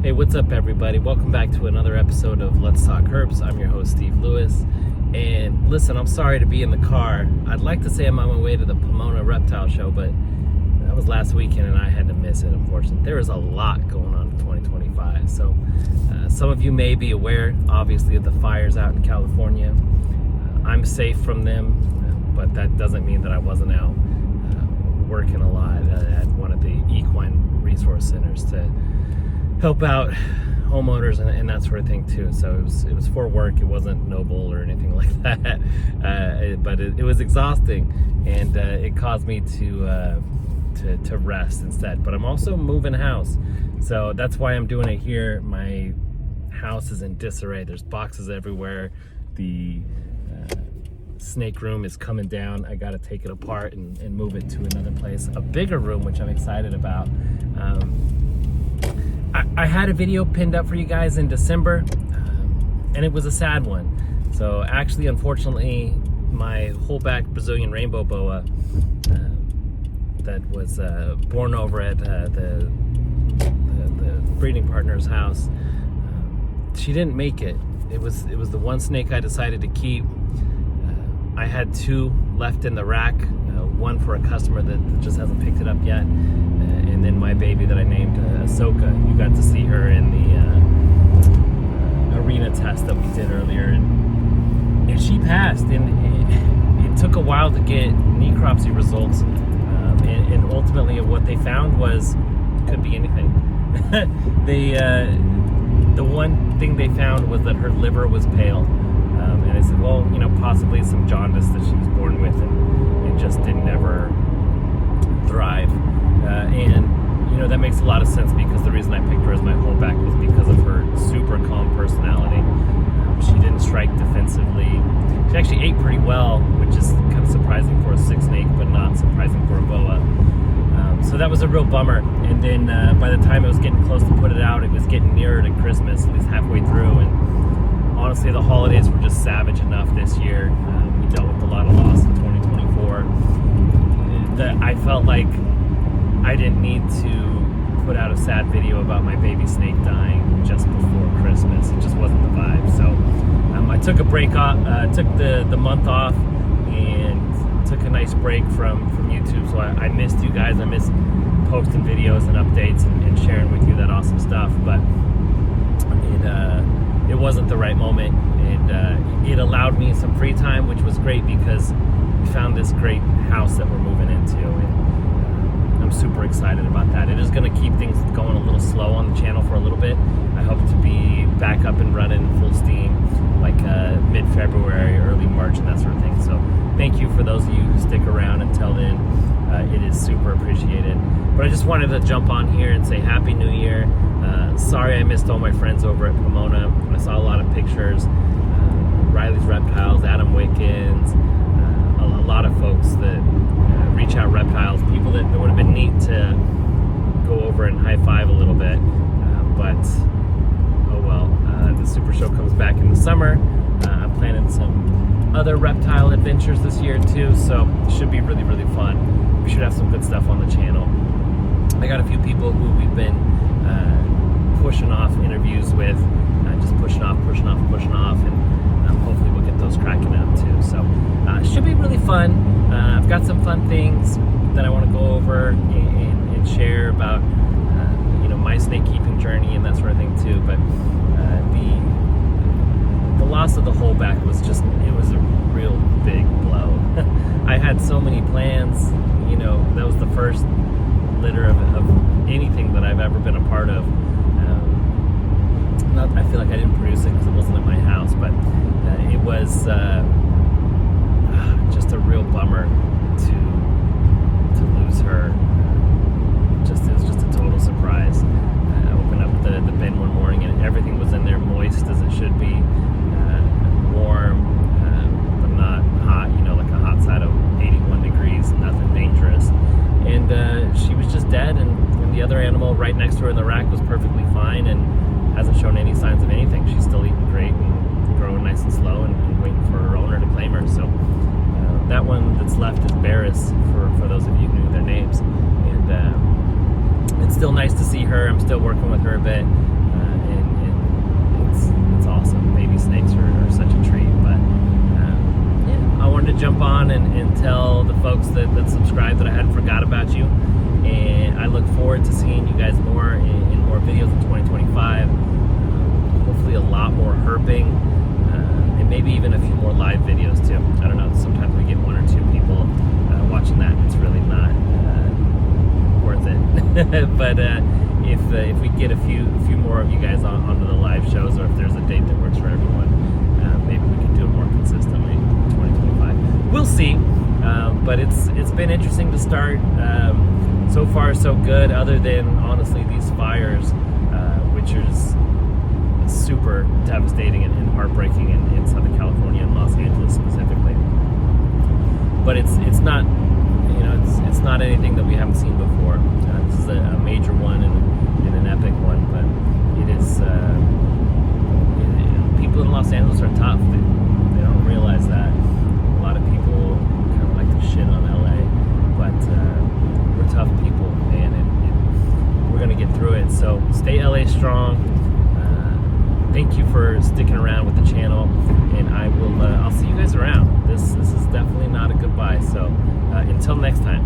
Hey, what's up, everybody? Welcome back to another episode of Let's Talk Herps. I'm your host, Steve Lewis. And listen, I'm sorry to be in the car. I'd like to say I'm on my way to the Pomona Reptile Show, but that was last weekend and I had to miss it, unfortunately. There is a lot going on in 2025. So some of you may be aware, obviously, of the fires out in California. I'm safe from them, but that doesn't mean that I wasn't out working a lot at one of the equine resource centers to help out homeowners and that sort of thing too. So it was for work. It wasn't noble or anything like that. But it was exhausting, and it caused me to rest instead. But I'm also moving house, so that's why I'm doing it here. My house is in disarray. There's boxes everywhere. The snake room is coming down. I got to take it apart and move it to another place, a bigger room, which I'm excited about. I had a video pinned up for you guys in December, and it was a sad one. So actually, unfortunately, my whole-back Brazilian rainbow boa that was born over at the breeding partner's house, she didn't make it. It was the one snake I decided to keep. I had two left in the rack, one for a customer that just hasn't picked it up yet, and then my baby that I named Ahsoka. You got to see her in the arena test that we did earlier, and she passed, and it took a while to get necropsy results, and ultimately what they found was, could be anything. The one thing they found was that her liver was pale. And I said, well, possibly some jaundice that she was born with and just didn't ever thrive. And that makes a lot of sense, because the reason I picked her as my whole-back was because of her super calm personality. She didn't strike defensively. She actually ate pretty well, which is kind of surprising for a sick snake, but not surprising for a boa. So that was a real bummer. And then by the time it was getting close to put it out, it was getting nearer to Christmas, at least halfway through. And honestly, the holidays were just savage enough this year. We dealt with a lot of loss in 2024 that I felt like I didn't need to put out a sad video about my baby snake dying just before Christmas. It just wasn't the vibe. So I took a break off, took the month off, and took a nice break from YouTube. So I missed you guys. I missed posting videos and updates and sharing with you that awesome stuff. But it wasn't the right moment, and it allowed me some free time, which was great, because we found this great house that we're moving into, and I'm super excited about that. It is going to keep things going a little slow on the channel for a little bit. I hope to be back up and running full steam like mid-February, early March, and that sort of thing. So thank you for those of you who stick around until then. It is super appreciated. But I just wanted to jump on here and say Happy New Year. Sorry I missed all my friends over at Pomona. I saw a lot of pictures. Riley's Reptiles, Adam Wickens, a lot of folks that reach out reptiles, people that would have been neat to go over and high five a little bit. But oh well, the Super Show comes back in the summer. I'm planning some other reptile adventures this year too, so it should be really, really fun. We should have some good stuff on the channel. I got a few people who we've been pushing off interviews with, just pushing off, and hopefully we'll get those cracking up too. So it should be really fun. I've got some fun things that I want to go over and share about my snake keeping journey and that sort of thing too. But the loss of the whole back was it was a real big blow. I had so many plans. That was the first litter of anything that I've ever been a part of. I feel like I didn't produce it because it wasn't at my house, but it was just a real bummer to lose her. It was just a total surprise. I opened up the bin one morning and everything was in there moist as it should be, warm, but not hot. Like a hot side of 81 degrees, nothing dangerous. And she was just dead, and the other animal right next to her in the rack was perfectly fine and hasn't shown any signs of anything. She's still eating great and growing nice and slow and waiting for her owner to claim her. So that one that's left is Barris, for those of you who knew their names. And it's still nice to see her. I'm still working with her a bit. to jump on and tell the folks that subscribe that I hadn't forgot about you. And I look forward to seeing you guys more in more videos in 2025. Hopefully a lot more herping, and maybe even a few more live videos too. I don't know, sometimes we get 1 or 2 people watching that. It's really not worth it. But if we get a few more of you guys onto the live shows, or if there's a date that works for everyone, maybe we can do it more consistently in 2025. We'll see. But it's been interesting to start. So far, so good, other than, honestly, these fires, which is super devastating and heartbreaking in Southern California and Los Angeles specifically. But it's not, it's not anything that we haven't seen before. This is a major one and an epic one, but it is, people in Los Angeles are tough. They don't realize that. A lot of people kind of like to shit on LA, but we're tough people, and we're going to get through it. So stay LA strong. Thank you for sticking around with the channel, and I'll see you guys around. This is definitely not a goodbye. So until next time.